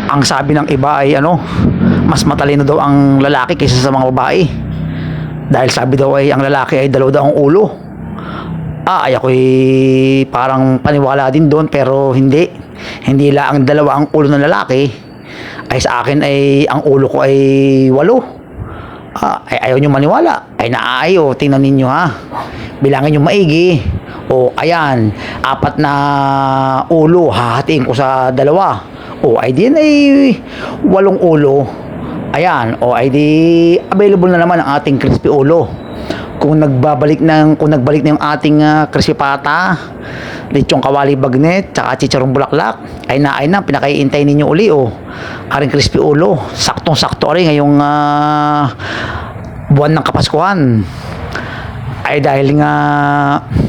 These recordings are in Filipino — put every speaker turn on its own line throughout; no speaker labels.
Ang sabi ng iba ay mas matalino daw ang lalaki kaysa sa mga babae. Dahil sabi daw ay ang lalaki ay dalawa daw ang ulo. Ay ako'y parang paniwala din doon, pero hindi. Hindi lang ang dalawa ang ulo ng lalaki. Ay sa akin ay ang ulo ko ay 8. Ay ayaw nyo maniwala. Ay naayo, tingnan ninyo ha. Bilangin nyo maigi. Ayan, 4 na ulo, hahatiin ko sa 2. Ay din ay 8 ulo. Ayan, ay di available na naman ang ating crispy ulo. Kung nagbalik na yung ating crispy pata, lechong kawali bagnet, tsaka chicharong bulaklak, ay na pinakaiintay ninyo uli aring crispy ulo. Saktong-sakto rin ngayong buwan ng Kapaskuhan. Ay dahil nga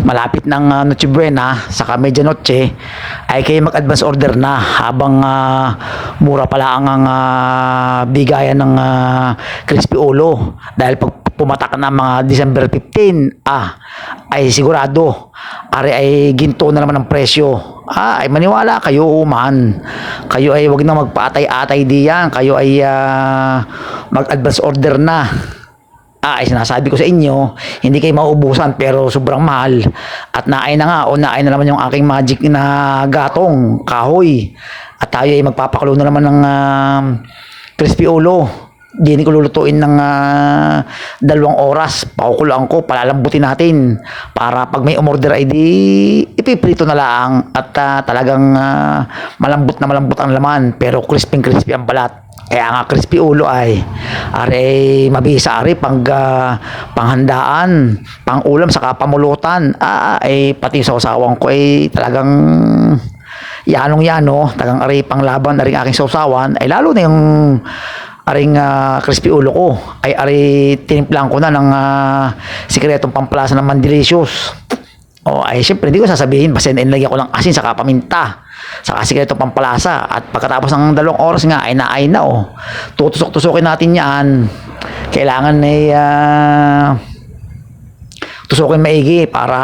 malapit ng Noche Buena saka Medianoche, ay kayo mag-advance order na habang mura pala ang bigayan ng crispy ulo. Dahil pag pumatak na mga December 15, ay sigurado ay ginto na naman ang presyo. Ay maniwala kayo man. Kayo ay wag na magpaatay-atay diyan. Kayo ay mag-advance order na. Ay sinasabi ko sa inyo, hindi kayo mauubusan pero sobrang mahal. At naay na naman yung aking magic na gatong kahoy. At tayo ay magpapakulo na naman ng crispy ulo. Hindi ko lulutuin ng 2 oras. Pakukulaan ko, palalambutin natin. Para pag may umorder ay di ipiprito na lang. At talagang malambot na malambot ang laman. Pero crispy ang balat. Kaya nga crispy ulo ay mabisa pang panghandaan, pang ulam saka pamulutan. Ay pati sa usawang ko ay talagang yanong tagang pang laban aring aking sausawan. Ay lalo na yung aring crispy ulo ko ay tinimplang ko na ng sikretong pampalasa ng Mandelicious. Ay syempre hindi ko sasabihin, basta inilagyan ko lang asin saka paminta saka sikretong pampalasa. At pagkatapos ng 2 oras nga ay naay na tutusok-tusokin natin yan. Kailangan ay tusukin maigi para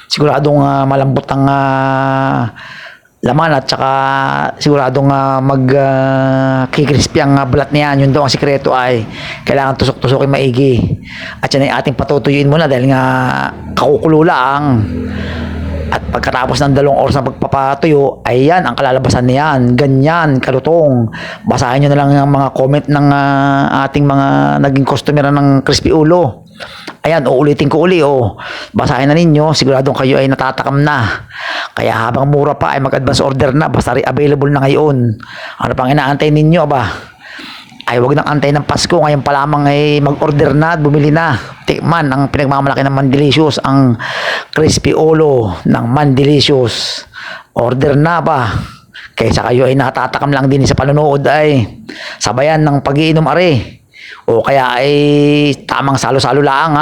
siguradong malambot ang laman at saka siguradong magkikrispy ang balat niyan. Yun daw ang sikreto, ay kailangan tusok-tusokin maigi. At yan ay ating patutuyuin muna dahil nga kakukulo lang. At pagkatapos ng 2 oras na pagpapatuyo, ay yan ang kalalabasan niyan. Ganyan kalutong. Basahin nyo na lang ang mga comment ng ating mga naging customer ng crispy ulo. Ayan, uulitin ko uli. Basahin na ninyo, siguradong kayo ay natatakam na. Kaya habang mura pa ay mag-advance order na, basta available na ngayon. Ano pang inaantay ninyo ba? Ay wag nang antay ng Pasko, ngayon pa lamang ay mag-order na at bumili na. Tikman ang pinagmamalaki ng Mandelicious, ang crispy ulo ng Mandelicious. Order na ba? Kaysa kayo ay natatakam lang din sa panonood, ay sabayan ng pag-iinom o kaya ay tamang salo-salo lang